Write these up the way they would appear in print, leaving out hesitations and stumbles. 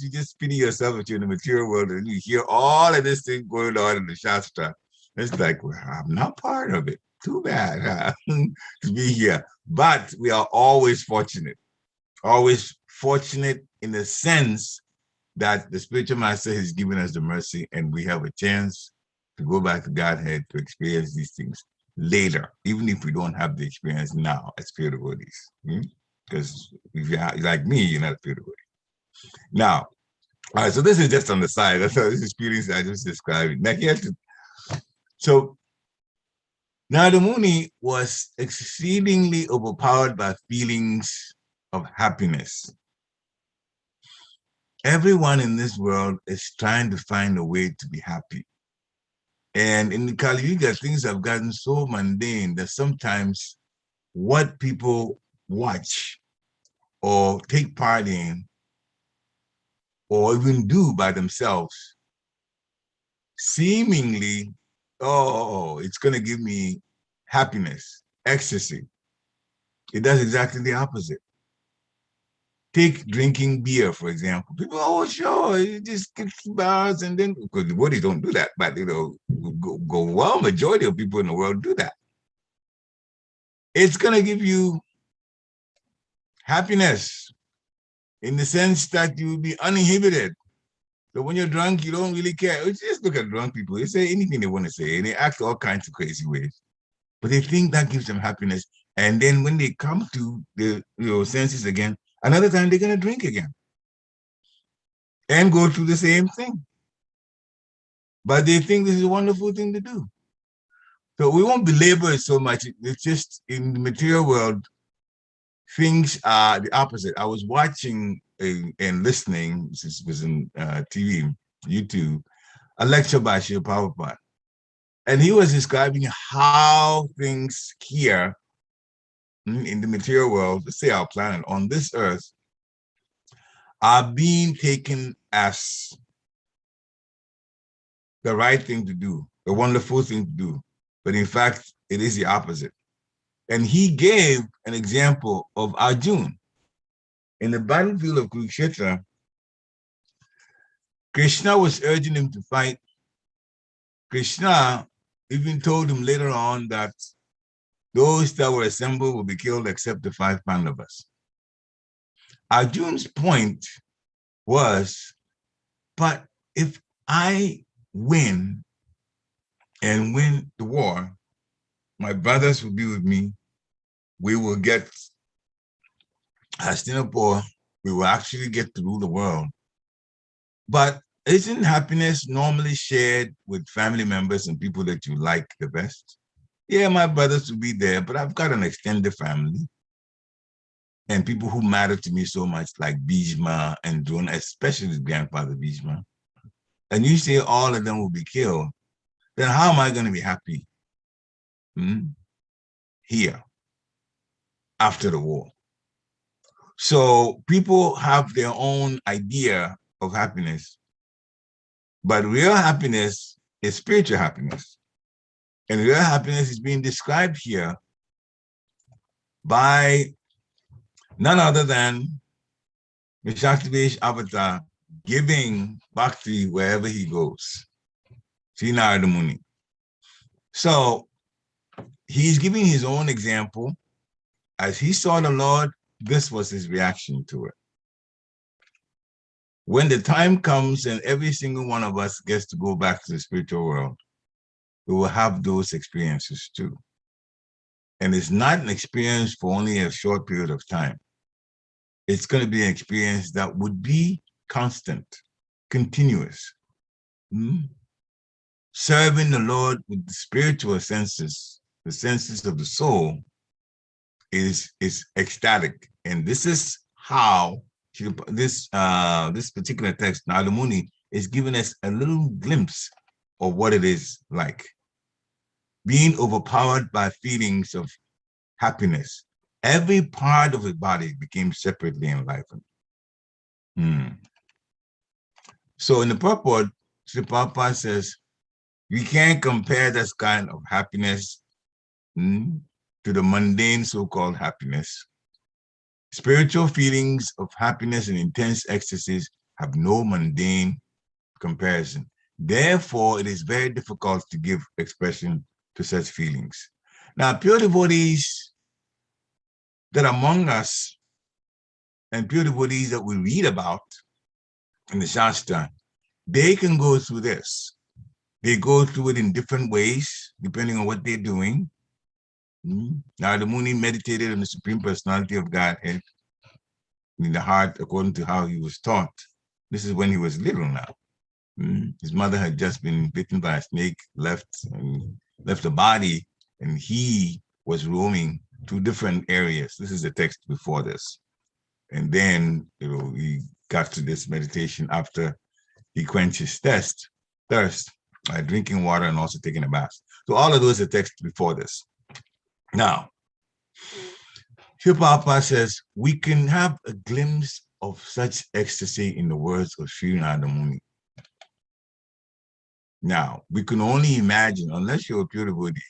you just pity yourself if you're in the material world and you hear all of this thing going on in the Shastra. It's like, well, I'm not part of it. Too bad, huh? To be here. But we are always fortunate in the sense that the spiritual master has given us the mercy and we have a chance to go back to Godhead to experience these things later, even if we don't have the experience now as spiritual bodies. Because if you're like me, you're not a spiritual body. Now, all right, so this is just on the side. That's how this is feelings I just described. Now, so Narada Muni was exceedingly overpowered by feelings of happiness. Everyone in this world is trying to find a way to be happy. And in the Kali Yuga, things have gotten so mundane that sometimes what people watch or take part in or even do by themselves, seemingly, oh, it's going to give me happiness, ecstasy. It does exactly the opposite. Take drinking beer, for example. People, oh, sure, you just get bars and then, because the bodies don't do that, but, well, majority of people in the world do that. It's going to give you happiness in the sense that you will be uninhibited. So when you're drunk, you don't really care. Just look at drunk people. They say anything they want to say, and they act all kinds of crazy ways. But they think that gives them happiness. And then when they come to the senses again, another time they're going to drink again and go through the same thing. But they think this is a wonderful thing to do. So we won't belabor it so much. It's just in the material world, things are the opposite. I was watching and listening, this was in TV, YouTube, a lecture by Srila Prabhupada. And he was describing how things here in the material world, let's say our planet, on this earth, are being taken as the right thing to do, the wonderful thing to do. But in fact, it is the opposite. And he gave an example of Arjuna. In the battlefield of Kurukshetra, Krishna was urging him to fight. Krishna even told him later on that those that were assembled will be killed except the 5 Pandavas. Arjuna's point was, but if I win and win the war, my brothers will be with me. We will get Hastinapur. We will actually get to rule the world. But isn't happiness normally shared with family members and people that you like the best? Yeah, my brothers will be there, but I've got an extended family and people who matter to me so much, like Bhishma and Drona, especially his grandfather Bhishma. And you say all of them will be killed, then how am I going to be happy here after the war? So people have their own idea of happiness, but real happiness is spiritual happiness. And real happiness is being described here by none other than Vishaktivesh Avatar giving bhakti wherever he goes. Sri Narada Muni. So he's giving his own example. As he saw the Lord, this was his reaction to it. When the time comes and every single one of us gets to go back to the spiritual world, we will have those experiences too. And it's not an experience for only a short period of time. It's going to be an experience that would be constant, continuous. Serving the Lord with the spiritual senses, the senses of the soul, is ecstatic. And this is how this particular text, Narada Muni, is giving us a little glimpse of what it is like. Being overpowered by feelings of happiness. Every part of his body became separately enlivened. So in the purport, Sri Prabhupada says, we can't compare this kind of happiness to the mundane so-called happiness. Spiritual feelings of happiness and intense ecstasies have no mundane comparison. Therefore, it is very difficult to give expression to such feelings. Now, pure devotees that are among us and pure devotees that we read about in the Shastra, they can go through this. They go through it in different ways, depending on what they're doing. Now, the Muni meditated on the Supreme Personality of Godhead in the heart, according to how he was taught. This is when he was little now. His mother had just been bitten by a snake, left the body, and he was roaming to different areas. This is the text before this. And then, he got to this meditation after he quenched his thirst by drinking water and also taking a bath. So all of those are texts before this. Now, Srila Prabhupada says, we can have a glimpse of such ecstasy in the words of Sri Narada Muni. Now, we can only imagine, unless you're a pure devotee,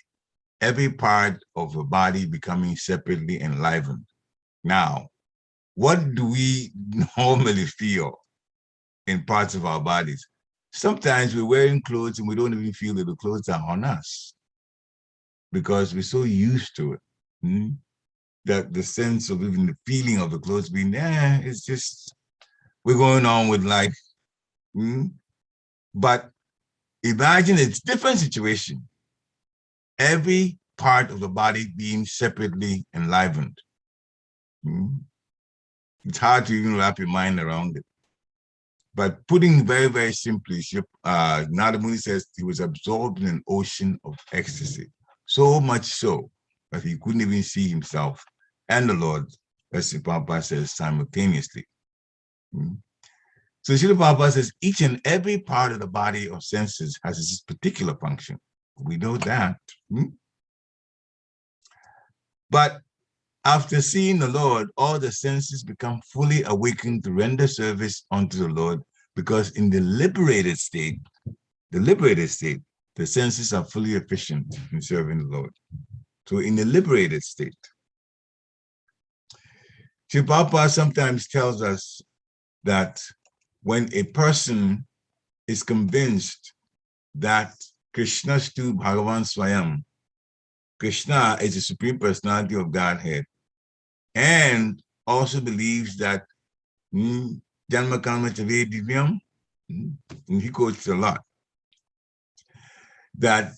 every part of a body becoming separately enlivened. Now, what do we normally feel in parts of our bodies? Sometimes we're wearing clothes and we don't even feel that the clothes are on us because we're so used to it. That the sense of even the feeling of the clothes being there, it's just, we're going on with life. But imagine it's a different situation. Every part of the body being separately enlivened. It's hard to even wrap your mind around it. But putting very, very simply, Narada Muni says he was absorbed in an ocean of ecstasy. So much so that he couldn't even see himself and the Lord, as Srila Prabhupada says, simultaneously. So Srila Prabhupada says each and every part of the body of senses has its particular function. We know that. But after seeing the Lord, all the senses become fully awakened to render service unto the Lord, because in the liberated state, the senses are fully efficient in serving the Lord. So in the liberated state, Srila Prabhupada sometimes tells us that when a person is convinced that Krishnastu Bhagavan Swayam, Krishna is the Supreme Personality of Godhead, and also believes that Janma Karma Chave Divyam, and he quotes a lot, that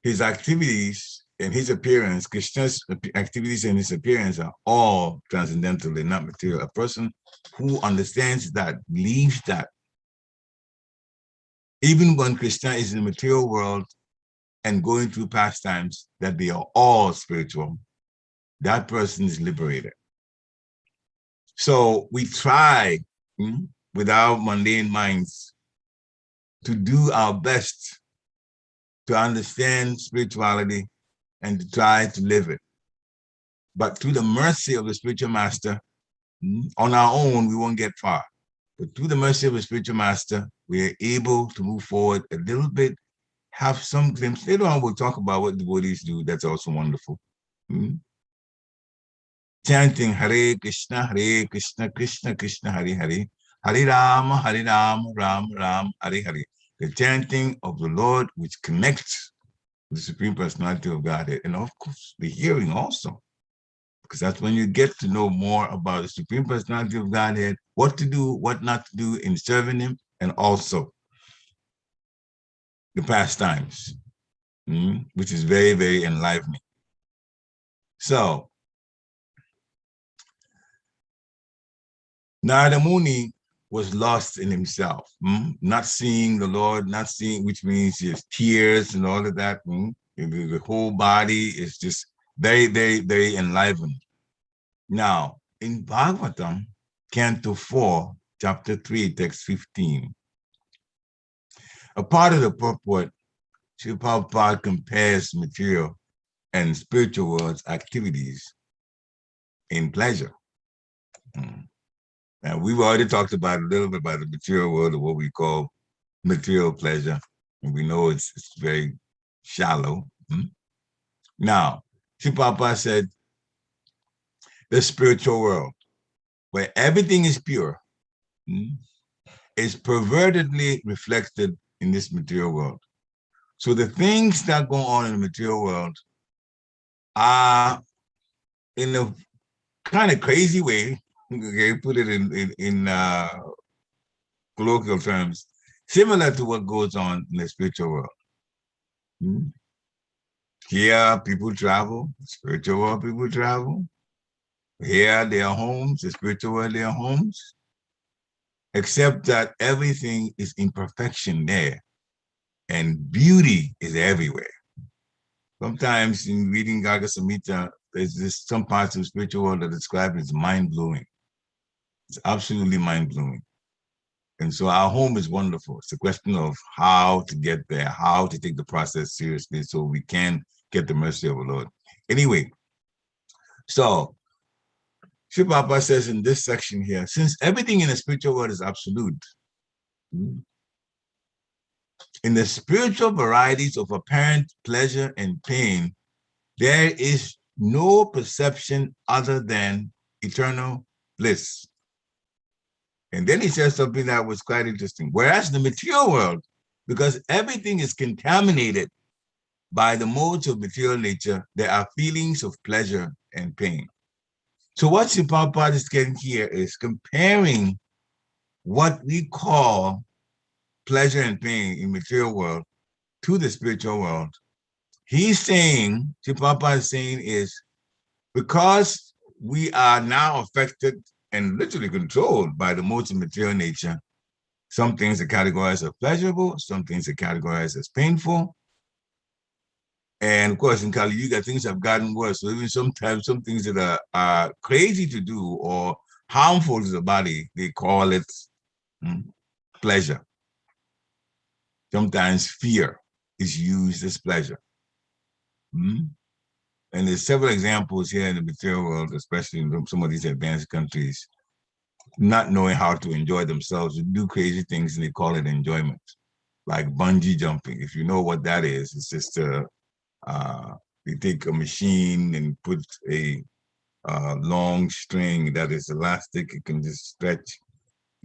his activities and his appearance, Krishna's activities and his appearance are all transcendental and not material. A person who understands that, believes that, even when Krishna is in the material world and going through pastimes, that they are all spiritual, that person is liberated. So we try with our mundane minds to do our best to understand spirituality and to try to live it. But through the mercy of the spiritual master, on our own, we won't get far. But through the mercy of the spiritual master, we are able to move forward a little bit, have some glimpse. Later on, we'll talk about what devotees do. That's also wonderful. Chanting Hare Krishna, Krishna Krishna, Hare Hare, Hare Rama, Ram Ram, Hare Hare. The chanting of the Lord, which connects the Supreme Personality of Godhead, and of course, the hearing also, because that's when you get to know more about the Supreme Personality of Godhead, what to do, what not to do in serving him, and also the pastimes, which is very, very enlivening. So, Narada Muni was lost in himself, not seeing the Lord, not seeing, which means his tears and all of that. The whole body is just very, very, very enlivened. Now, in Bhagavatam, Canto 4, Chapter 3, Text 15, a part of the purport, Srila Prabhupada compares material and spiritual world's activities in pleasure. And we've already talked about a little bit about the material world, or what we call material pleasure. And we know it's very shallow. Now, Srila Prabhupada said, the spiritual world, where everything is pure, is pervertedly reflected in this material world. So the things that go on in the material world are, in a kind of crazy way, okay, put it in colloquial terms, similar to what goes on in the spiritual world. Here, people travel, spiritual world, people travel. Here, their homes, the spiritual world, their homes. Except that everything is imperfection there, and beauty is everywhere. Sometimes in reading Gaga Samhita, there's some parts of the spiritual world that are described as mind-blowing. It's absolutely mind-blowing. And so our home is wonderful. It's a question of how to get there, how to take the process seriously so we can get the mercy of the Lord. Anyway, so Sri Prabhupada says in this section here, since everything in the spiritual world is absolute, in the spiritual varieties of apparent pleasure and pain, there is no perception other than eternal bliss. And then he says something that was quite interesting. Whereas the material world, because everything is contaminated by the modes of material nature, there are feelings of pleasure and pain. So what Sri Prabhupada is getting here is comparing what we call pleasure and pain in material world to the spiritual world. He's saying, Sri Prabhupada is saying is, because we are now affected and literally controlled by the modes of material nature, some things are categorized as pleasurable, some things are categorized as painful. And of course, in Kali Yuga, things have gotten worse. So even sometimes some things that are crazy to do or harmful to the body, they call it pleasure. Sometimes fear is used as pleasure. And there's several examples here in the material world, especially in some of these advanced countries, not knowing how to enjoy themselves, do crazy things and they call it enjoyment, like bungee jumping. If you know what that is, it's just they take a machine and put a long string that is elastic, it can just stretch,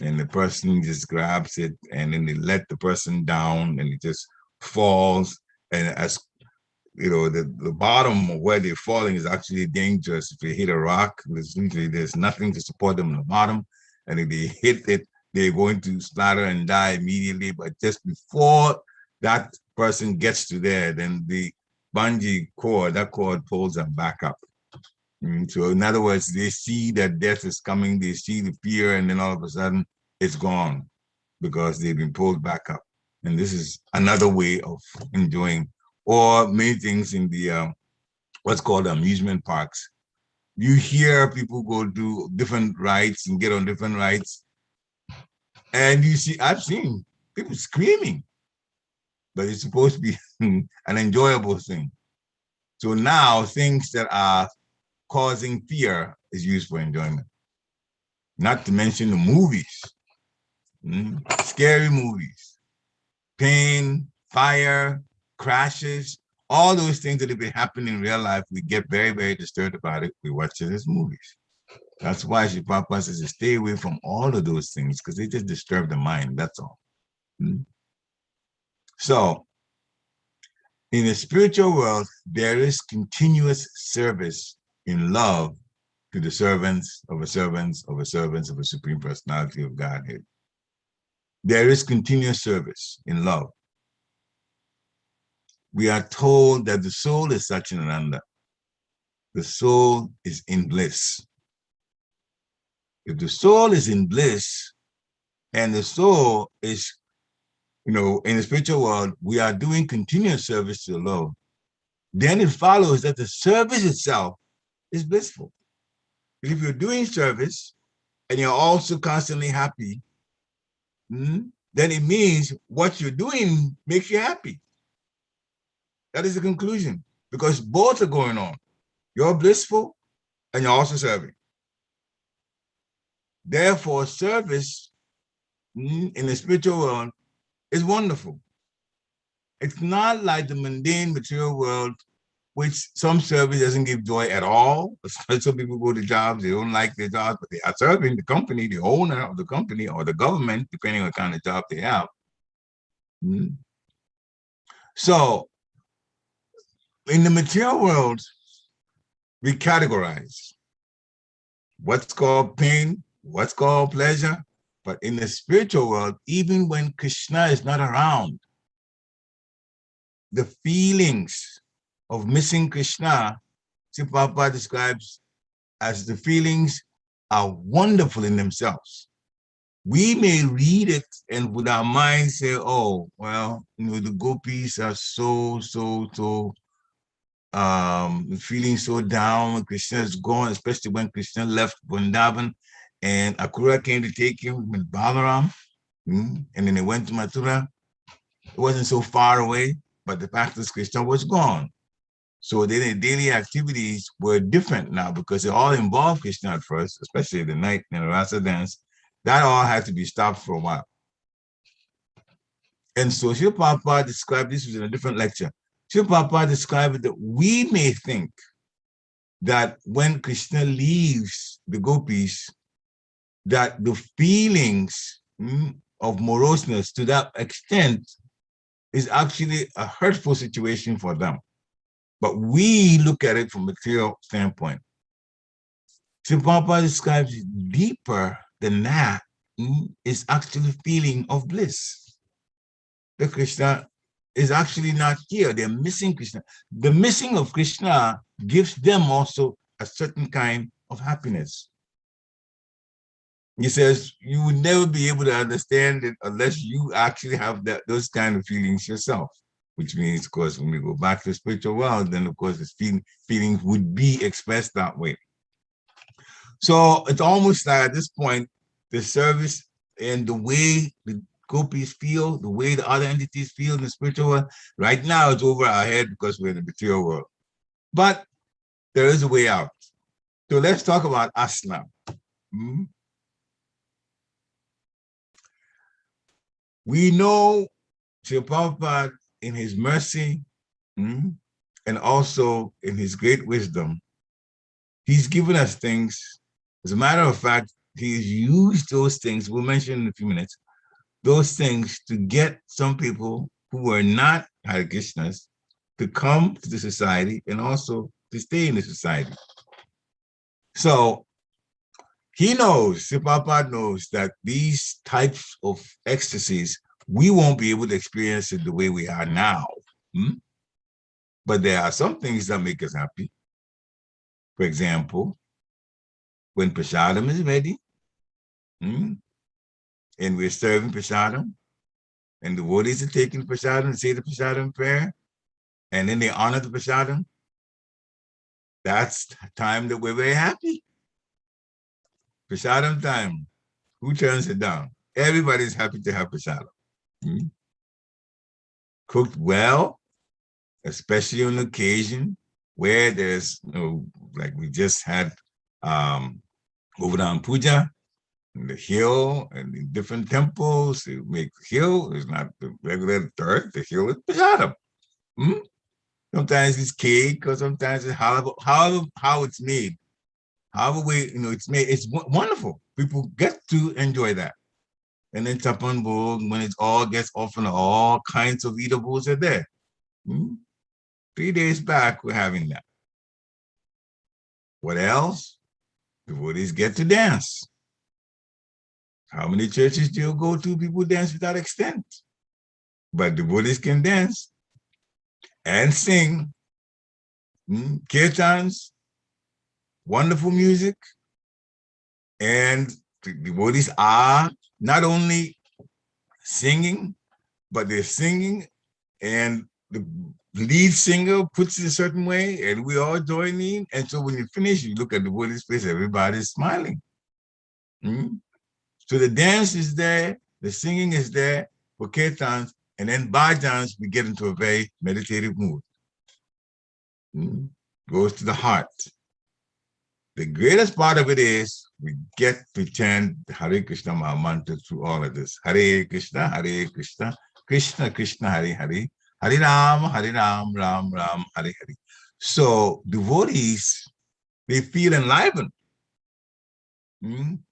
and the person just grabs it and then they let the person down and it just falls. And as you know, the bottom of where they're falling is actually dangerous. If they hit a rock, there's nothing to support them on the bottom. And if they hit it, they're going to splatter and die immediately. But just before that person gets to there, then the bungee cord, that cord pulls them back up. So in other words, they see that death is coming, they see the fear, and then all of a sudden it's gone because they've been pulled back up. And this is another way of enjoying, or many things in the what's called amusement parks. You hear people go do different rides and get on different rides, and you see, I've seen people screaming, but it's supposed to be an enjoyable thing. So now things that are causing fear is used for enjoyment. Not to mention the movies, scary movies, pain, fire, crashes, all those things that have been happening in real life, we get very, very disturbed about it. We watch it as movies. That's why Sri Prabhupada says to stay away from all of those things because they just disturb the mind, that's all. So, in the spiritual world, there is continuous service in love to the servants of a servants of a servants of a Supreme Personality of Godhead. There is continuous service in love. We are told that the soul is Satchidananda. The soul is in bliss. If the soul is in bliss and the soul is, in the spiritual world, we are doing continuous service to the Lord, then it follows that the service itself is blissful. If you're doing service and you're also constantly happy, then it means what you're doing makes you happy. That is the conclusion, because both are going on. You're blissful and you're also serving. Therefore, service in the spiritual world is wonderful. It's not like the mundane material world which some service doesn't give joy at all. Some people go to jobs, they don't like their jobs, but they are serving the company, the owner of the company, or the government, depending on the kind of job they have. So in the material world, we categorize what's called pain, what's called pleasure. But in the spiritual world, even when Krishna is not around, the feelings of missing Krishna, Prabhupada describes as the feelings are wonderful in themselves. We may read it and with our minds say, oh, well, the gopis are so feeling so down when Krishna is gone, especially when Krishna left Vrindavan and Akura came to take him with Balaram, and then they went to Mathura. It wasn't so far away, but the fact is Krishna was gone. So then the daily activities were different now because they all involved Krishna at first, especially the night and the rasa dance. That all had to be stopped for a while. And so Srila Prabhupada described, this was in a different lecture, Srila Prabhupada described that we may think that when Krishna leaves the gopis, that the feelings of moroseness to that extent is actually a hurtful situation for them. But we look at it from a material standpoint. Srila Prabhupada describes it deeper than that is actually feeling of bliss. The Krishna is actually not here. They're missing Krishna. The missing of Krishna gives them also a certain kind of happiness. He says you would never be able to understand it unless you actually have those kind of feelings yourself, which means, of course, when we go back to the spiritual world, then, of course, the feelings would be expressed that way. So it's almost like at this point, the service and the way the gopis feel, the way the other entities feel in the spiritual world, right now it's over our head because we're in the material world. But there is a way out. So let's talk about us now. We know Srila Prabhupada in his mercy and also in his great wisdom, he's given us things. As a matter of fact, he's used those things, we'll mention in a few minutes, those things to get some people who were not Hare Krishnas to come to the society and also to stay in the society. So he knows, Srila Prabhupada knows that these types of ecstasies, we won't be able to experience it the way we are now. But there are some things that make us happy. For example, when prasadam is ready, and we're serving prasadam, and the devotees are taking prasadam and say the prasadam prayer, and then they honor the prasadam, that's the time that we're very happy. Prasadam time. Who turns it down? Everybody's happy to have prasadam. Cooked well, especially on occasion where there's, like we just had Govardhan Puja in the hill and in different temples. They make the hill, it's not the regular dirt, the hill is prasadam. Sometimes it's cake, or sometimes it's how it's made. However way, it's made, it's wonderful. People get to enjoy that. And then Tapan Bhog, when it all gets often, all kinds of eatables are there. 3 days back, we're having that. What else? Devotees get to dance. How many churches do you go to? People dance without extent. But devotees can dance and sing. Kirtans, wonderful music. And the devotees are not only singing, but they're singing and the lead singer puts it a certain way and we all join in. And so when you finish, you look at the devotees' face, everybody's smiling. So the dance is there, the singing is there for kirtans, and then bhajans, we get into a very meditative mood. Goes to the heart. The greatest part of it is we get to chant the Hare Krishna Maha Mantra through all of this. Hare Krishna, Krishna Krishna, Hare Hare, Hare Ram, Ram Ram, Hare Hare. So devotees, they feel enlivened.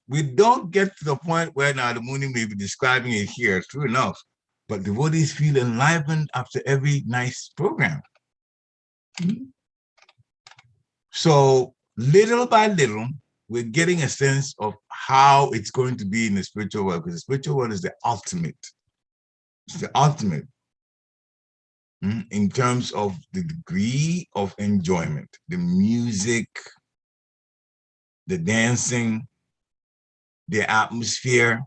We don't get to the point where now the Muni may be describing it here, true enough, but devotees feel enlivened after every nice program. So little by little, we're getting a sense of how it's going to be in the spiritual world, because the spiritual world is the ultimate. It's the ultimate in terms of the degree of enjoyment, the music, the dancing, the atmosphere,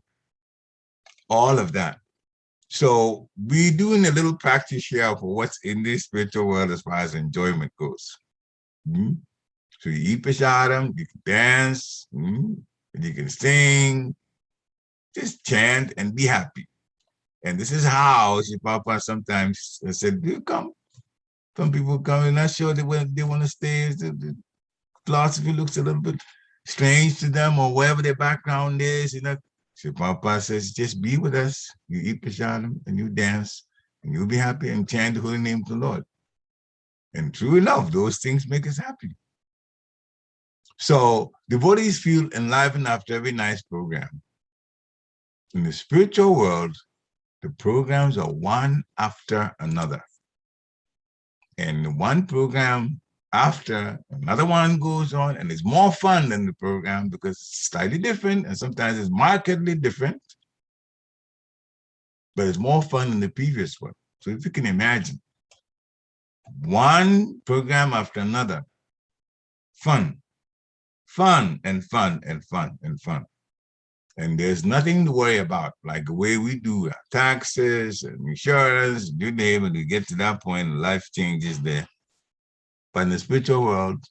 all of that. So we're doing a little practice here for what's in this spiritual world as far as enjoyment goes. So you eat prasadam, you can dance, and you can sing, just chant and be happy. And this is how Papa sometimes said, "Do come." Some people come and not sure they want to stay. The philosophy looks a little bit strange to them or whatever their background is. Papa says, just be with us. You eat prasadam and you dance and you'll be happy and chant the holy name of the Lord. And true enough, those things make us happy. So devotees feel enlivened after every nice program. In the spiritual world, the programs are one after another. And one program after another one goes on, and it's more fun than the program because it's slightly different, and sometimes it's markedly different, but it's more fun than the previous one. So if you can imagine, one program after another, fun, fun, and fun, and fun, and fun. And there's nothing to worry about, like the way we do our taxes and insurance, you name it, we get to that point, life changes there. But in the spiritual world,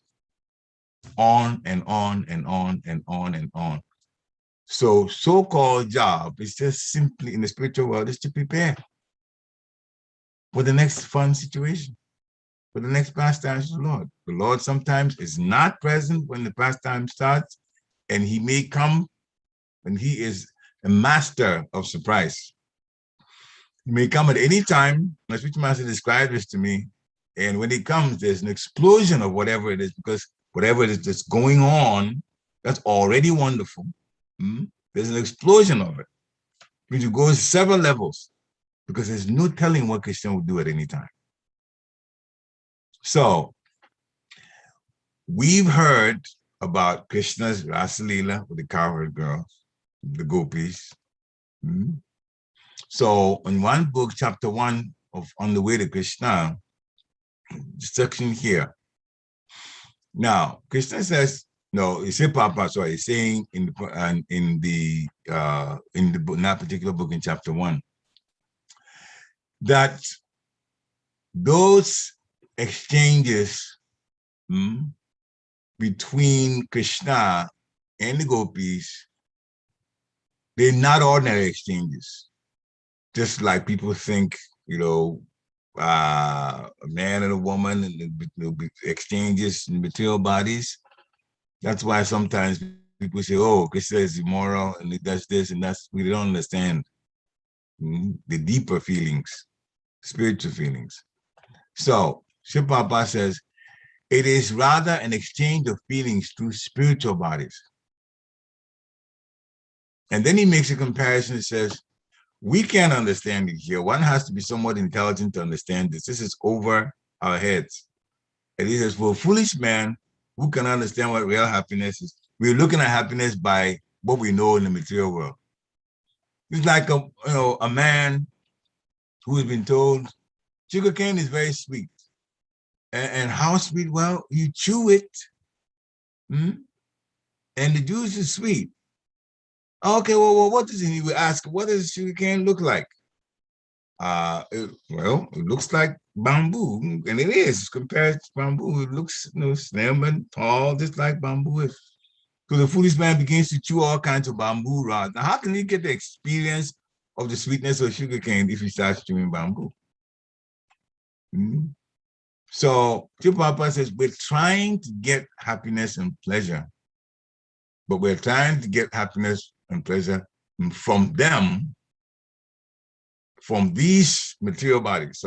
on and on and on and on and on. So-called job is just simply in the spiritual world is to prepare for the next fun situation, for the next pastime of the Lord. The Lord sometimes is not present when the pastime starts, and he may come when he is a master of surprise. He may come at any time. My spiritual master described this to me. And when he comes, there's an explosion of whatever it is, because whatever it is that's going on, that's already wonderful. There's an explosion of it, which goes several levels, because there's no telling what Krishna will do at any time. So we've heard about Krishna's Rasa Leela with the cowherd girls, the gopis. So in one book, chapter 1 of On the Way to Krishna, section here. Now, Krishna says, no, he said Papa, sorry, he's saying in the book, that particular book in chapter 1, that those exchanges between Krishna and the gopis, they're not ordinary exchanges. Just like people think, a man and a woman, and the exchanges in material bodies. That's why sometimes people say, oh, Krishna is immoral and it does this and that's, we don't understand the deeper feelings, spiritual feelings. So Shiv Prabhupada says, it is rather an exchange of feelings through spiritual bodies. And then he makes a comparison and says, we can't understand it here. One has to be somewhat intelligent to understand this. This is over our heads. And he says, for a foolish man who can understand what real happiness is, we're looking at happiness by what we know in the material world. It's like a man who has been told sugarcane is very sweet. And how sweet? Well, you chew it, and the juice is sweet. Okay, well, what does he would ask? What does sugarcane look like? It looks like bamboo, and it is compared to bamboo. It looks, slim and tall, just like bamboo is. So the foolish man begins to chew all kinds of bamboo rods. Now, how can he get the experience of the sweetness of sugarcane if he starts chewing bamboo? So Papa says, we're trying to get happiness and pleasure, but we're trying to get happiness and pleasure from them, from these material bodies,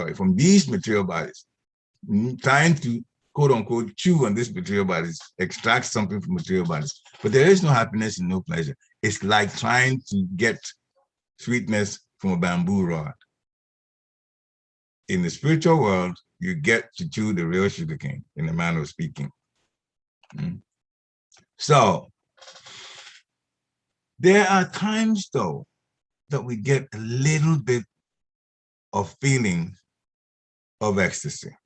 trying to quote unquote, chew on this material bodies, extract something from material bodies. But there is no happiness and no pleasure. It's like trying to get sweetness from a bamboo rod. In the spiritual world, you get to chew the real sugar cane, in a manner of speaking. So there are times, though, that we get a little bit of feeling of ecstasy.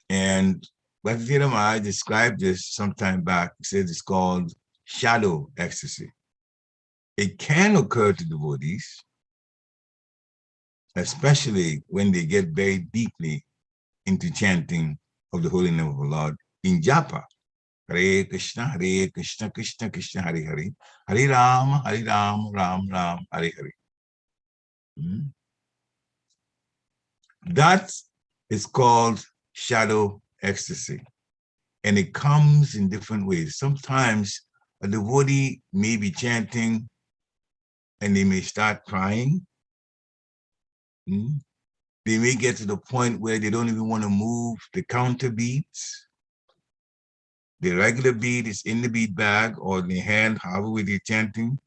And Bhakti Maharaj described this sometime back. He said it's called shadow ecstasy. It can occur to devotees, especially when they get very deeply into chanting of the holy name of the Lord in japa. Hare Krishna, Krishna Krishna, Hare Hare, Hare Ram, Ram Ram, Hare Hare. That is called shadow ecstasy. And it comes in different ways. Sometimes a devotee may be chanting and they may start crying. They may get to the point where they don't even want to move the counter beats. The regular beat is in the beat bag or in the hand, however they're chanting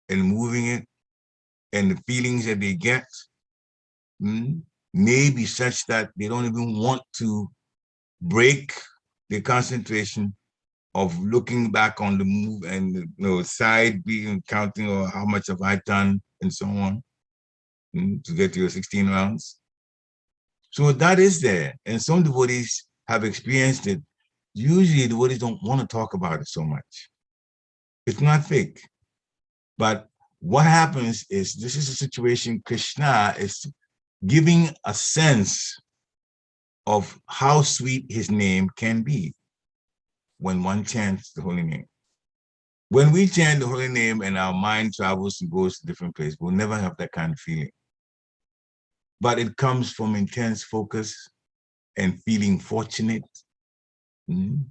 and moving it. And the feelings that they get may be such that they don't even want to break the concentration of looking back on the move and side being counting or how much have I done and so on to get to your 16 rounds. So that is there. And some devotees have experienced it. Usually devotees don't want to talk about it so much. It's not fake. But what happens is this is a situation Krishna is giving a sense of how sweet his name can be when one chants the holy name. When we chant the holy name and our mind travels and goes to different places, we'll never have that kind of feeling. But it comes from intense focus and feeling fortunate. And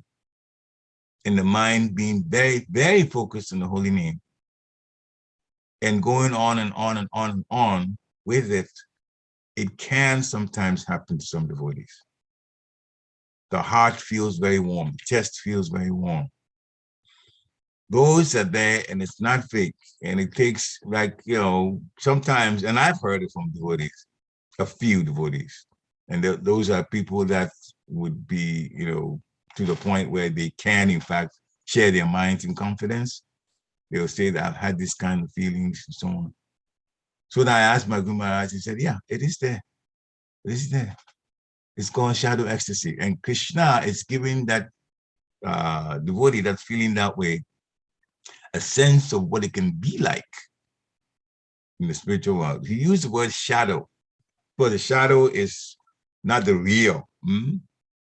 the mind being very, very focused on the holy name and going on and on and on and on with it, it can sometimes happen to some devotees. The heart feels very warm, the chest feels very warm. Those are there and it's not fake. And it takes sometimes, and I've heard it from devotees, a few devotees. And those are people that would be, to the point where they can, in fact, share their minds in confidence. They'll say that I've had this kind of feelings and so on. So then I asked my Guru Maharaj, he said, yeah, it is there. It is there. It's called shadow ecstasy. And Krishna is giving that devotee that's feeling that way a sense of what it can be like in the spiritual world. He used the word shadow, but the shadow is not the real,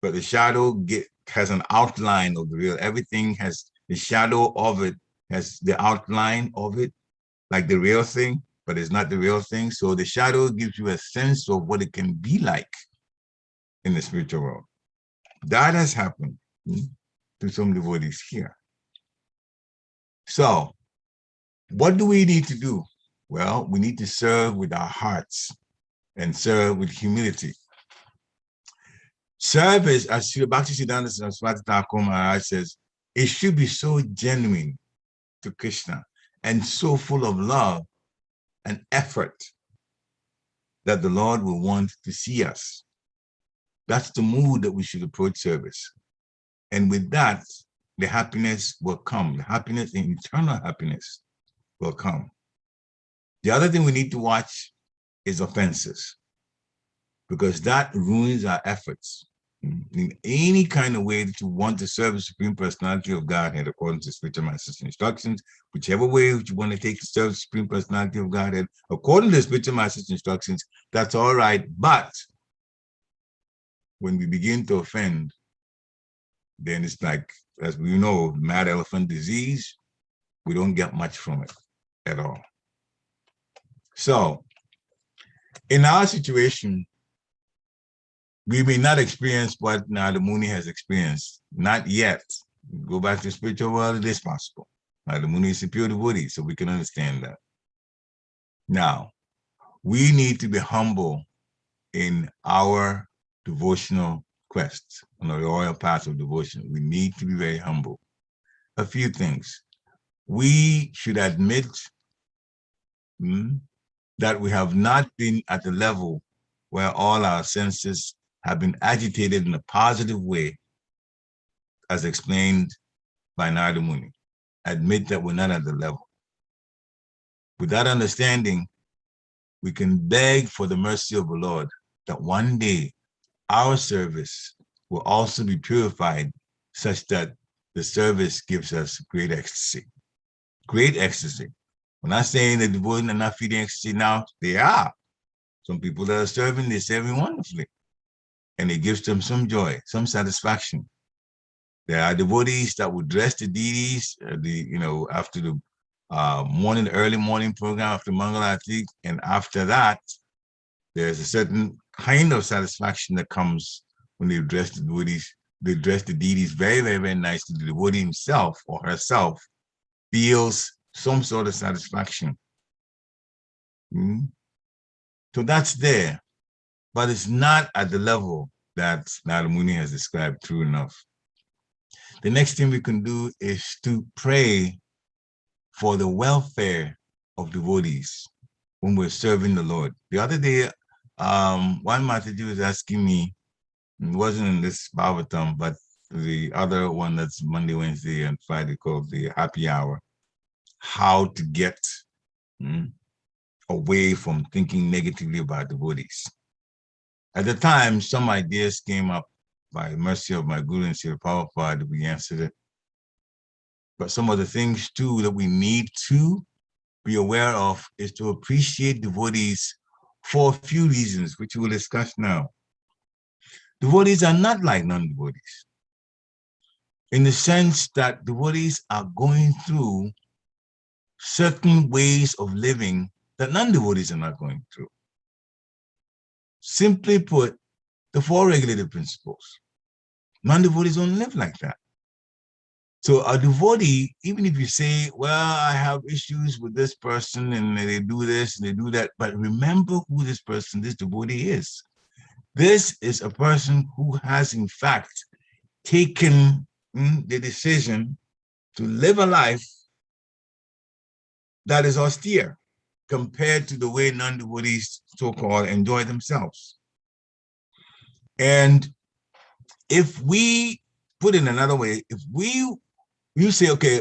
but the shadow has an outline of the real. Everything has the shadow of it, has the outline of it, like the real thing, but it's not the real thing. So the shadow gives you a sense of what it can be like in the spiritual world. That has happened to some devotees here. So what do we need to do? Well, we need to serve with our hearts and serve with humility. Service, as Bhaktisiddhanta Saraswati Thakur Maharaj says, it should be so genuine to Krishna and so full of love and effort that the Lord will want to see us. That's the mood that we should approach service. And with that, the happiness will come. The happiness, the eternal happiness will come. The other thing we need to watch is offenses, because that ruins our efforts. In any kind of way that you want to serve the Supreme Personality of Godhead, according to Spiritual Master's instructions, whichever way that you want to take to serve the Supreme Personality of Godhead, according to the Spiritual Master's instructions, that's all right. But when we begin to offend, then it's like, as we know, mad elephant disease, we don't get much from it at all. So, in our situation, we may not experience what Narada Muni has experienced, not yet. Go back to the spiritual world, it is possible. Narada Muni is a pure devotee, so we can understand that. Now, we need to be humble in our devotional quest, on the royal path of devotion, we need to be very humble. A few things. We should admit that we have not been at the level where all our senses have been agitated in a positive way, as explained by Narada Muni. Admit that we're not at the level. With that understanding, we can beg for the mercy of the Lord that one day our service will also be purified such that the service gives us great ecstasy. Great ecstasy. I'm not saying that the devotees are not feeding ecstasy now. They are. Some people that are serving, they're serving wonderfully. And it gives them some joy, some satisfaction. There are devotees that would dress the deities, after the early morning program, after Mangalarti, and after that, there's a certain kind of satisfaction that comes when they dress the devotees. They dress the deities very, very, very nicely. The devotee himself or herself feels some sort of satisfaction. So that's there, but it's not at the level that Narada Muni has described, true enough. The next thing we can do is to pray for the welfare of devotees when we're serving the Lord. The other day, one Mataji was asking me, it wasn't in this Bhagavatam, but the other one that's Monday, Wednesday, and Friday called the happy hour, how to get away from thinking negatively about devotees. At the time, some ideas came up by mercy of my Guru and Srila Prabhupada, we answered it. But some of the things too that we need to be aware of is to appreciate devotees for a few reasons, which we'll discuss now. Devotees are not like non-devotees, in the sense that devotees are going through certain ways of living that non-devotees are not going through. Simply put, the four regulative principles. Non-devotees don't live like that. So a devotee, even if you say, well, I have issues with this person and they do this and they do that, but remember who this person, this devotee is. This is a person who has in fact taken the decision to live a life that is austere compared to the way non-devotees so-called enjoy themselves. And if we put it another way, if you say, okay,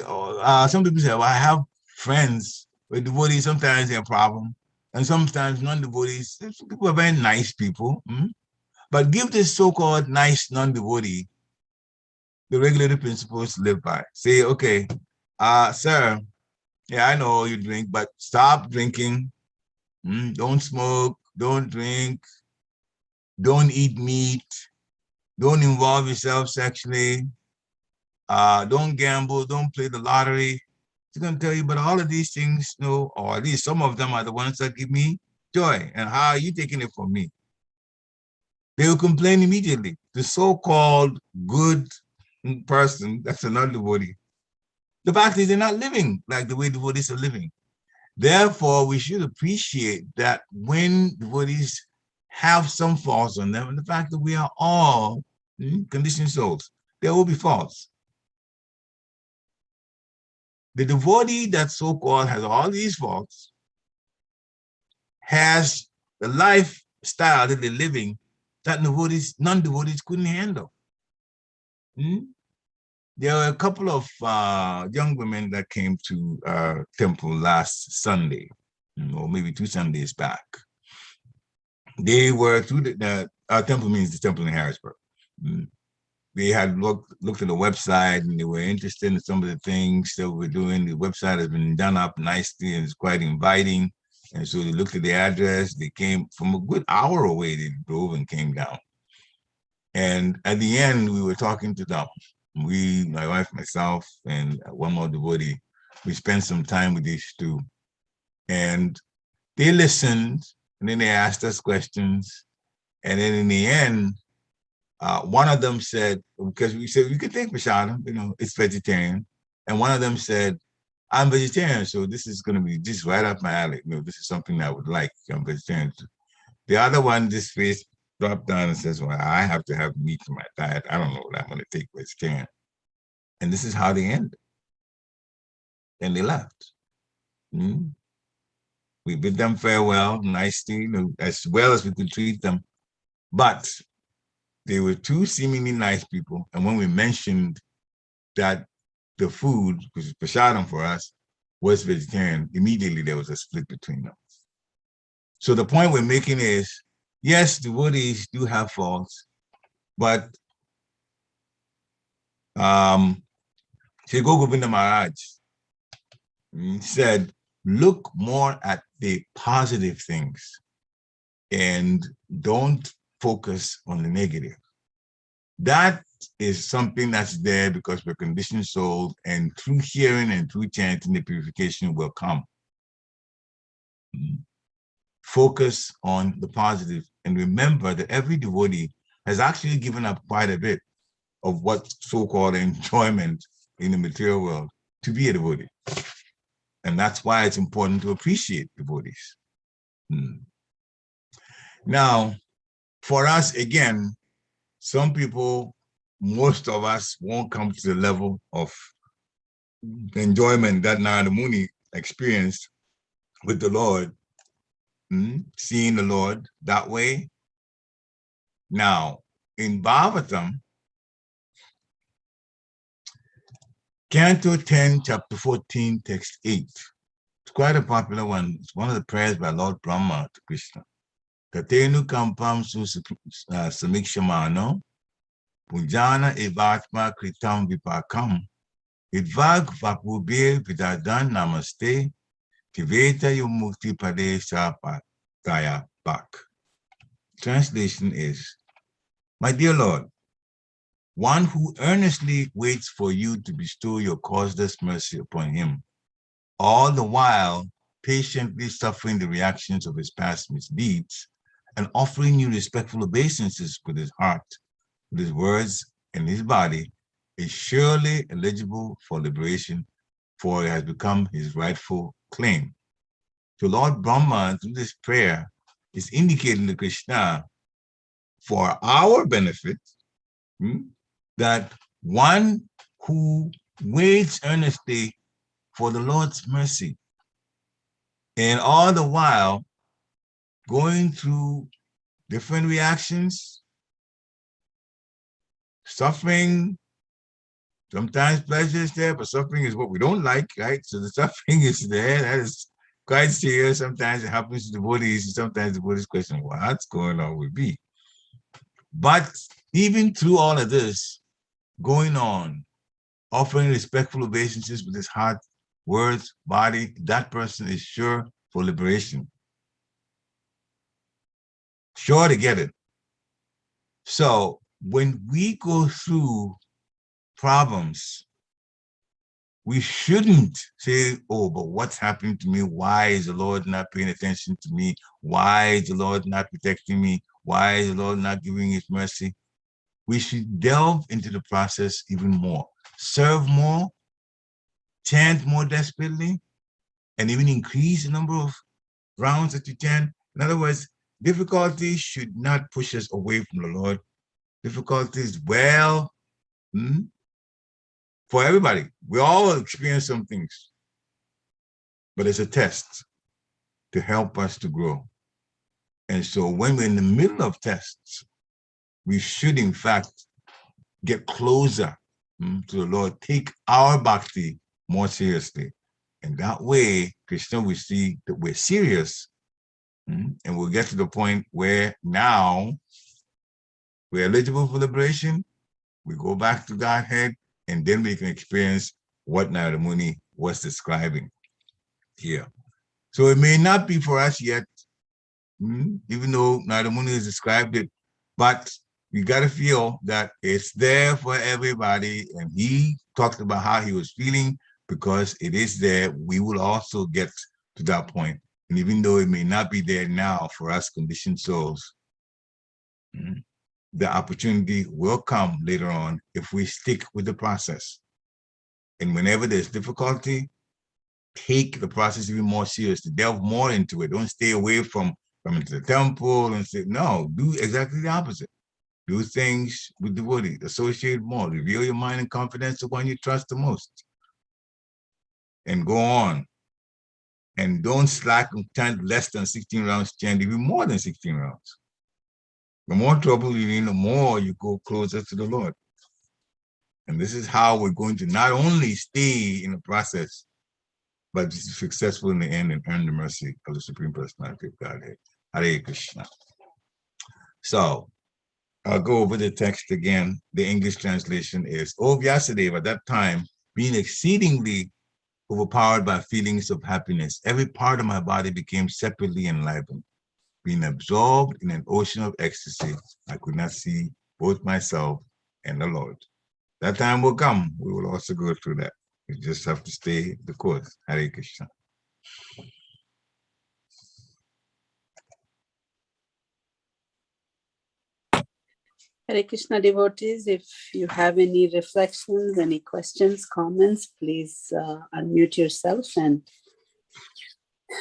some people say, well, I have friends with devotees, sometimes they're a problem, and sometimes non-devotees, some people are very nice people, but give this so-called nice non-devotee the regulative principles to live by. Say, okay, sir, yeah, I know you drink, but stop drinking. Don't smoke, don't drink, don't eat meat, don't involve yourself sexually, don't gamble, don't play the lottery. It's going to tell you, but all of these things, or at least some of them are the ones that give me joy. And how are you taking it from me? They will complain immediately. The so-called good person, that's a non-devotee. The fact is they're not living like the way devotees are living. Therefore, we should appreciate that when devotees have some faults on them, and the fact that we are all conditioned souls, there will be faults. The devotee that so-called has all these faults has the lifestyle that they're living that non-devotees couldn't handle. There were a couple of young women that came to our temple last Sunday, or maybe 2 Sundays back. They were through our temple means the temple in Harrisburg. They had looked at the website and they were interested in some of the things that we're doing. The website has been done up nicely and it's quite inviting. And so they looked at the address. They came from a good hour away. They drove and came down. And at the end, we were talking to them. We, my wife, myself, and one more devotee, we spent some time with these two. And they listened, and then they asked us questions. And then in the end, one of them said, because we said, we could take prasadam, it's vegetarian. And one of them said, I'm vegetarian, so this is going to be just right up my alley. This is something I would like. I'm vegetarian. The other one, this face, dropped down and says, well, I have to have meat in my diet. I don't know what I'm going to take vegetarian. And this is how they ended. And they left. We bid them farewell nicely, as well as we could treat them. But they were two seemingly nice people. And when we mentioned that the food, which is prasadam for us, was vegetarian, immediately there was a split between them. So the point we're making is, yes, devotees do have faults, but Sri Govinda Maharaj said, look more at the positive things and don't focus on the negative. That is something that's there because we're conditioned souls, and through hearing and through chanting, the purification will come. Focus on the positive, and remember that every devotee has actually given up quite a bit of what so-called enjoyment in the material world to be a devotee. And that's why it's important to appreciate devotees. Now, for us, again, some people, most of us won't come to the level of enjoyment that Narada Muni experienced with the Lord, seeing the Lord that way. Now, in Bhagavatam, Canto 10, Chapter 14, Text 8, it's quite a popular one. It's one of the prayers by Lord Brahma to Krishna. Tatenu kampam su samikshamano, punjana evatma kritam vipakam, idvag vakubir vidadan namaste, tiveta yumukti padesha pataya bak. Translation is, my dear Lord, one who earnestly waits for you to bestow your causeless mercy upon him, all the while patiently suffering the reactions of his past misdeeds, and offering you respectful obeisances with his heart, with his words, and his body, is surely eligible for liberation, for it has become his rightful claim. So Lord Brahma, through this prayer, is indicating to Krishna, for our benefit, that one who waits earnestly for the Lord's mercy, and all the while going through different reactions, suffering, sometimes pleasure is there, but suffering is what we don't like, right? So the suffering is there. That is quite serious. Sometimes it happens to devotees, and sometimes the devotees question, what's going on with me? But even through all of this going on, offering respectful obeisances with his heart, words, body, that person is sure for liberation. Sure to get it. So when we go through problems, we shouldn't say, oh, but what's happening to me? Why is the Lord not paying attention to me? Why is the Lord not protecting me? Why is the Lord not giving his mercy? We should delve into the process even more, serve more, chant more desperately, and even increase the number of rounds that you chant. In other words, difficulties should not push us away from the Lord. Difficulties, well, for everybody. We all experience some things, but it's a test to help us to grow. And so when we're in the middle of tests, we should, in fact, get closer to the Lord, take our bhakti more seriously. And that way, Krishna will see that we're serious, and we'll get to the point where now we're eligible for liberation, we go back to Godhead, and then we can experience what Narada Muni was describing here. So it may not be for us yet, even though Narada Muni has described it, but you got to feel that it's there for everybody. And he talked about how he was feeling because it is there. We will also get to that point. And even though it may not be there now for us conditioned souls, the opportunity will come later on if we stick with the process. And whenever there's difficulty, take the process even more seriously, delve more into it. Don't stay away from come into the temple and say, no, do exactly the opposite. Do things with devotee, associate more, reveal your mind and confidence to one you trust the most. And go on. And don't slack and chant less than 16 rounds, chant even more than 16 rounds. The more trouble you're in, the more you go closer to the Lord. And this is how we're going to not only stay in the process, but be successful in the end and earn the mercy of the Supreme Personality of Godhead. Hare Krishna. So I'll go over the text again. The English translation is, O Vyasadeva, at that time, being exceedingly overpowered by feelings of happiness, every part of my body became separately enlivened. Being absorbed in an ocean of ecstasy, I could not see both myself and the Lord. That time will come. We will also go through that. We just have to stay the course. Hare Krishna. Hare Krishna devotees, if you have any reflections, any questions, comments, please unmute yourself and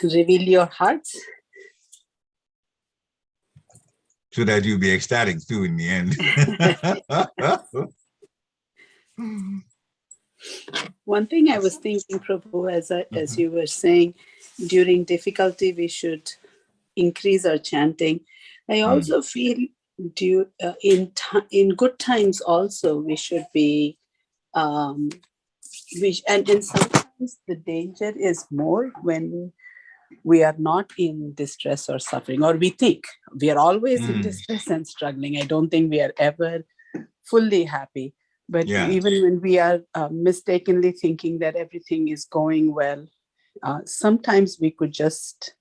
reveal your hearts. So that you'll be ecstatic too in the end. One thing I was thinking, Prabhu, as you were saying, during difficulty, we should increase our chanting. I also feel in good times also, we should be, and sometimes the danger is more when we are not in distress or suffering, or we think we are always in distress and struggling. I don't think we are ever fully happy. But even when we are mistakenly thinking that everything is going well, sometimes we could just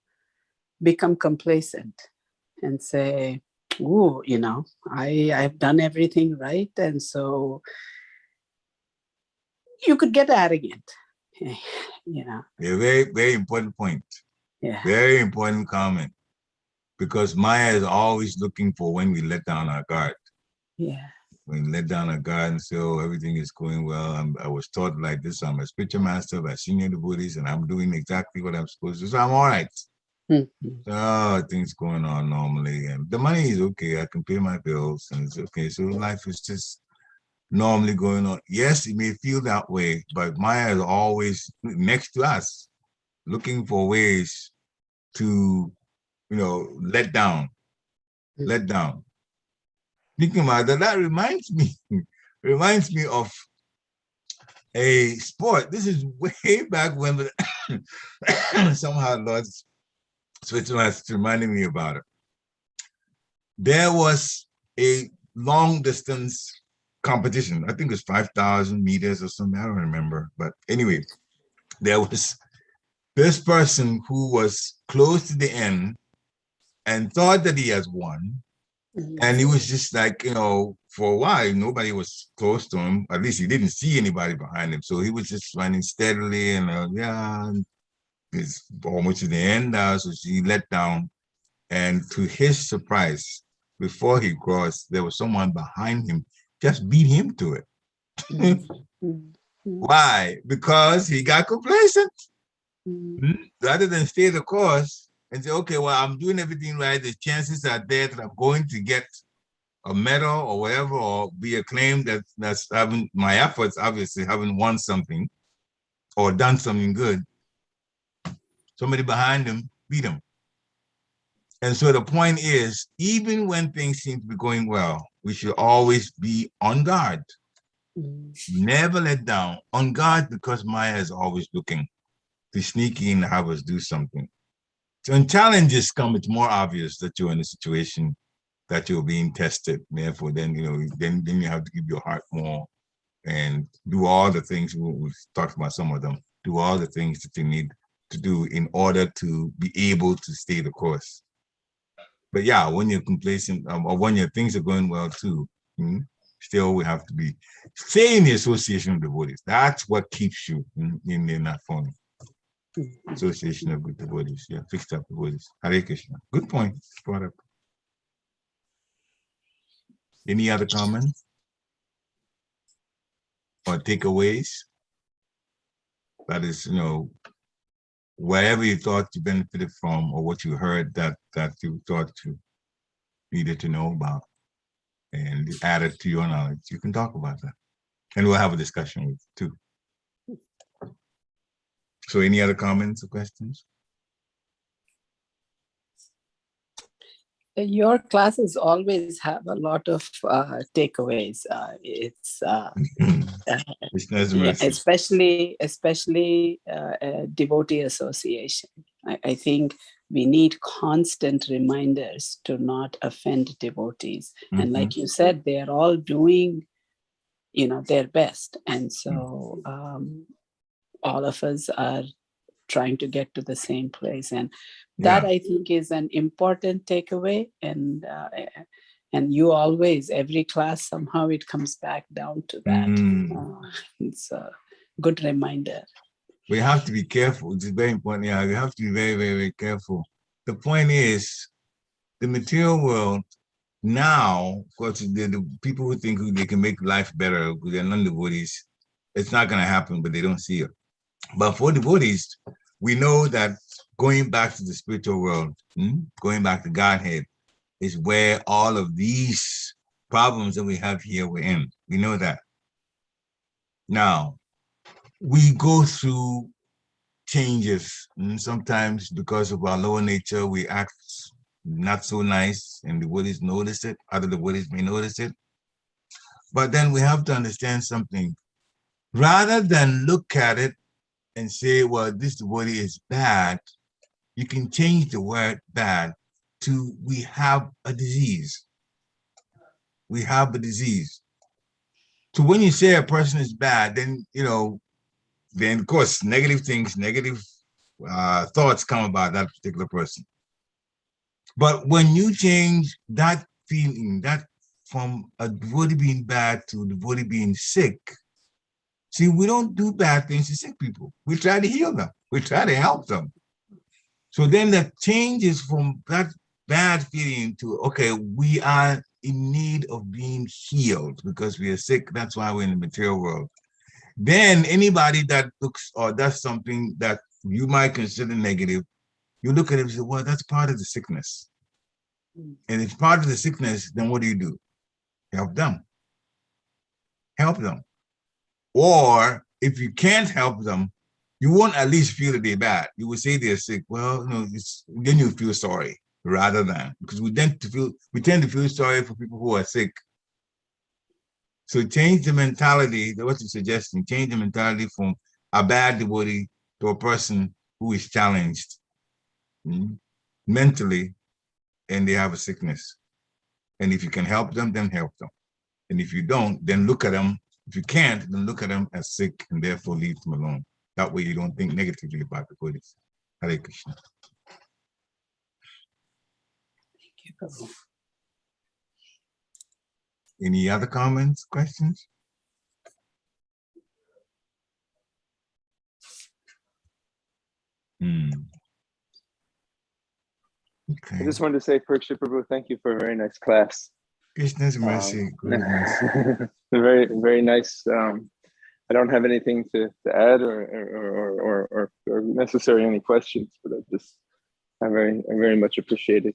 become complacent and say, oh, I've done everything right. And so you could get arrogant. A very, very important point. Yeah. Very important comment. Because Maya is always looking for when we let down our guard. Yeah. When we let down our guard and say, oh, everything is going well. I was taught like this. I'm a spiritual master by senior devotees, and I'm doing exactly what I'm supposed to. So I'm all right. Oh, things going on normally. And the money is okay. I can pay my bills and it's okay. So life is just normally going on. Yes, it may feel that way, but Maya is always next to us, looking for ways to, let down. Thinking about that reminds me of a sport. This is way back when somehow Lord Switzerland reminded me about it. There was a long distance competition. I think it was 5,000 meters or something. I don't remember. But anyway, there was this person who was close to the end and thought that he has won. And he was just like, for a while, nobody was close to him. At least he didn't see anybody behind him. So he was just running steadily and it's almost to the end now. So she let down. And to his surprise, before he crossed, there was someone behind him, just beat him to it. Why? Because he got complacent. Rather than stay the course and say, okay, well, I'm doing everything right. The chances are there that I'm going to get a medal or whatever, or be acclaimed that's having my efforts, obviously, haven't won something or done something good. Somebody behind him beat him. And so the point is, even when things seem to be going well, we should always be on guard. Never let down. On guard, because Maya is always looking to sneak in and have us do something. So when challenges come, it's more obvious that you're in a situation that you're being tested. Therefore, then then you have to give your heart more and do all the things. We've talked about some of them. Do all the things that you need to do in order to be able to stay the course. But yeah, when you're complacent, or when your things are going well too, still we have to stay in the association of devotees. That's what keeps you in that phone. Association of good devotees, fixed up devotees. Hare Krishna. Good point. Brought up. Any other comments or takeaways? That is, whatever you thought you benefited from, or what you heard that you thought you needed to know about, and add it to your knowledge, you can talk about that. And we'll have a discussion with you too. So any other comments or questions? Your classes always have a lot of takeaways. It's Krishna's yeah, mercy. especially devotee association. I think we need constant reminders to not offend devotees. And like you said, they are all doing, their best. And so all of us are trying to get to the same place. And that, I think, is an important takeaway. And you always, every class, somehow it comes back down to that. It's a good reminder. We have to be careful. It's very important. Yeah, we have to be very, very, very careful. The point is, the material world now, of course, the people who think they can make life better with their non-devotees, it's not going to happen, but they don't see it. But for devotees, we know that going back to the spiritual world, going back to Godhead, is where all of these problems that we have here were in. We know that. Now, we go through changes, and sometimes because of our lower nature, we act not so nice, and the devotees notice it. Other devotees may notice it. But then we have to understand something. Rather than look at it and say, well, this devotee is bad, you can change the word bad to we have a disease. We have a disease. So when you say a person is bad, then, then of course, negative things, negative thoughts come about that particular person. But when you change that feeling, that from a devotee being bad to a devotee being sick, see, we don't do bad things to sick people. We try to heal them. We try to help them. So then the change is from that bad feeling to, okay, we are in need of being healed because we are sick. That's why we're in the material world. Then anybody that looks or does something that you might consider negative, you look at it and say, well, that's part of the sickness. And if part of the sickness, then what do? Help them. Help them. Or if you can't help them, you won't at least feel that they're bad. You will say they're sick. Well, then you feel sorry rather than, because we tend to feel sorry for people who are sick. So change the mentality, what you're suggesting, change the mentality from a bad devotee to a person who is challenged mentally and they have a sickness. And if you can help them, then help them. And if you don't, then look at them. If you can't, then look at them as sick and therefore leave them alone. That way you don't think negatively about the devotees. Hare Krishna. Thank you, Prabhu. Any other comments, questions? Okay. I just wanted to say, Parikshit Prabhu, thank you for a very nice class. Krishna's mercy. Very, very nice. I don't have anything to add or necessarily any questions, but I very much appreciated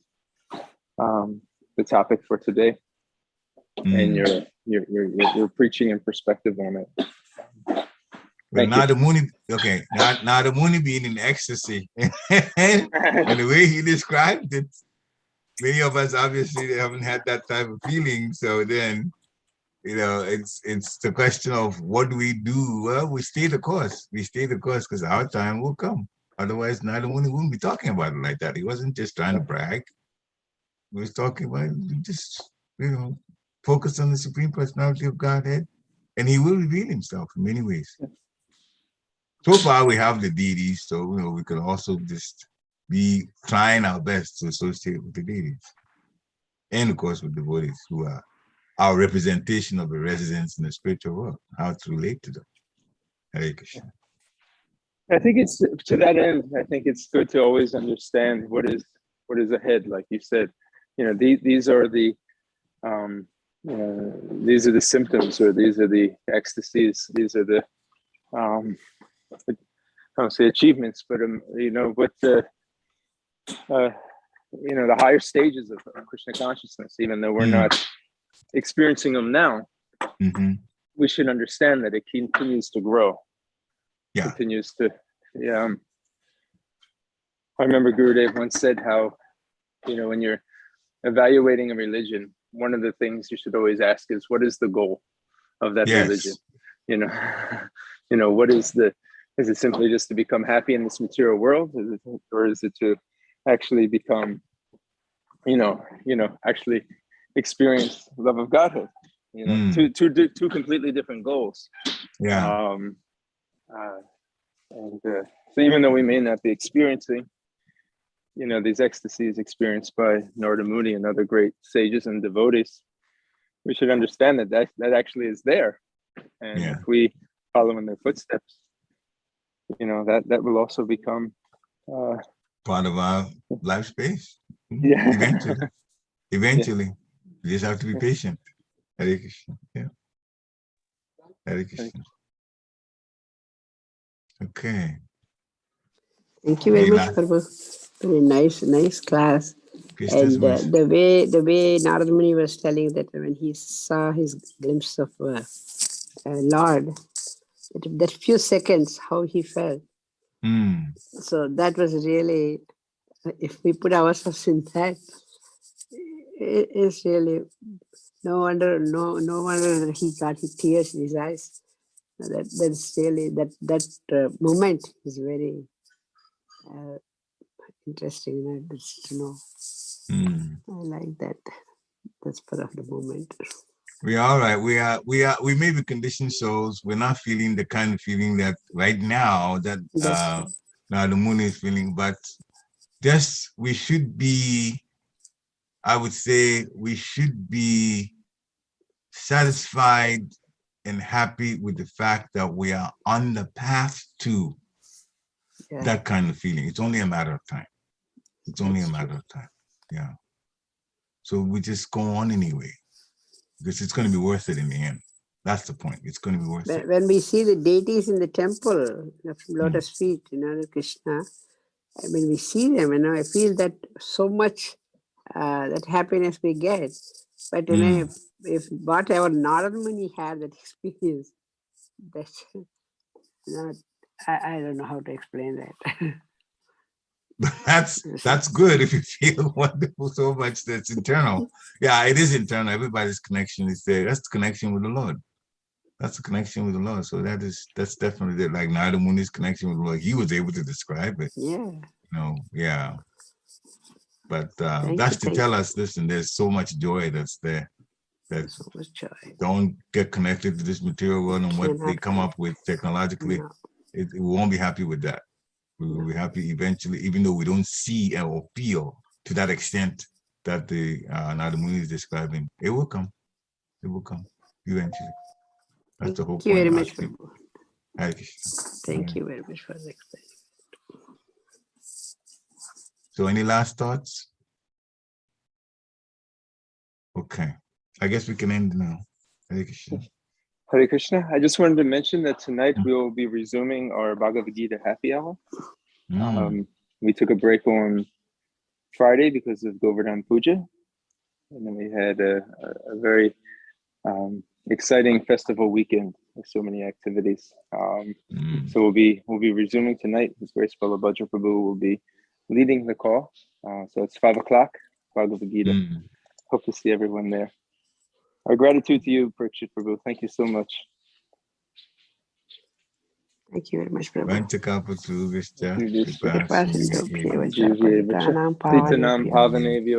the topic for today and your preaching and perspective on it. Well, now the Muni being in ecstasy and the way he described it, many of us obviously haven't had that type of feeling. So then, it's the question of what do we do? Well, we stay the course. We stay the course because our time will come. Otherwise, Nada Muni wouldn't be talking about it like that. He wasn't just trying to brag. He was talking about just, focus on the Supreme Personality of Godhead, and he will reveal himself in many ways. So far, we have the deities, so we can also just be trying our best to associate with the deities, and of course with devotees who are our representation of the residents in the spiritual world, how to relate to them. Hare Krishna. I think it's to that end. I think it's good to always understand what is ahead. Like you said, these are the symptoms, or these are the ecstasies. These are the don't say achievements, but what the the higher stages of Krishna consciousness, even though we're not experiencing them now, we should understand that it continues to grow. Yeah. Continues to, I remember Gurudev once said how, when you're evaluating a religion, one of the things you should always ask is, what is the goal of that religion? What is it simply just to become happy in this material world? Or is it to actually become, actually experience love of Godhood? Two completely different goals. Yeah. So even though we may not be experiencing, these ecstasies experienced by Narada Muni and other great sages and devotees, we should understand that actually is there. And if we follow in their footsteps, that will also become part of our life space. Yeah. Eventually. You just have to be patient. Hare Krishna. Yeah. Hare Krishna. Okay. Thank you very much, Prabhu. Very nice class. And the way Narada Muni was telling that when he saw his glimpse of Lord, that few seconds, how he felt. So that was really, if we put ourselves in that, it is really no wonder that he got tears in his eyes. That's really that moment is very interesting to know. I like that. That's part of the moment. We are all right. We may be conditioned souls. We're not feeling the kind of feeling that right now that now the moon is feeling, but just we should be, I would say we should be satisfied and happy with the fact that we are on the path to that kind of feeling. It's only a matter of time. It's only a matter of time. Yeah. So we just go on anyway, because it's going to be worth it in the end. That's the point. It's going to be worth it. When we see the deities in the temple, from Lotus feet, Krishna, when we see them, I feel that so much that happiness we get. But if whatever Narada Muni had that experience, that's not, I don't know how to explain that. That's good if you feel wonderful so much that's internal. Yeah, it is internal. Everybody's connection is there. That's the connection with the Lord. That's the connection with the Lord. So that's definitely there. Like Narada Muni's connection with the Lord, he was able to describe it. Yeah. But that's to tell us, listen, there's so much joy that's there. That's so much joy. Don't get connected to this material world and what they come up with technologically. We won't be happy with that. We will be happy eventually, even though we don't see or feel to that extent that the Narada Muni is describing. It will come. It will come eventually. That's the whole point. Thank you very much. Thank you very much for the explanation. So any last thoughts? Okay. I guess we can end now. Hare Krishna. Hare Krishna. I just wanted to mention that tonight we will be resuming our Bhagavad Gita happy hour. We took a break on Friday because of Govardhan Puja. And then we had a very exciting festival weekend with so many activities. So we'll be resuming tonight. His Grace Ballabhadra Prabhu will be leading the call. So it's 5 o'clock, Bhagavad Gita. Hope to see everyone there. Our gratitude to you, Parikshit Prabhu. Thank you so much. Thank you very much, Prabhu. Pritanam Pavanebhyo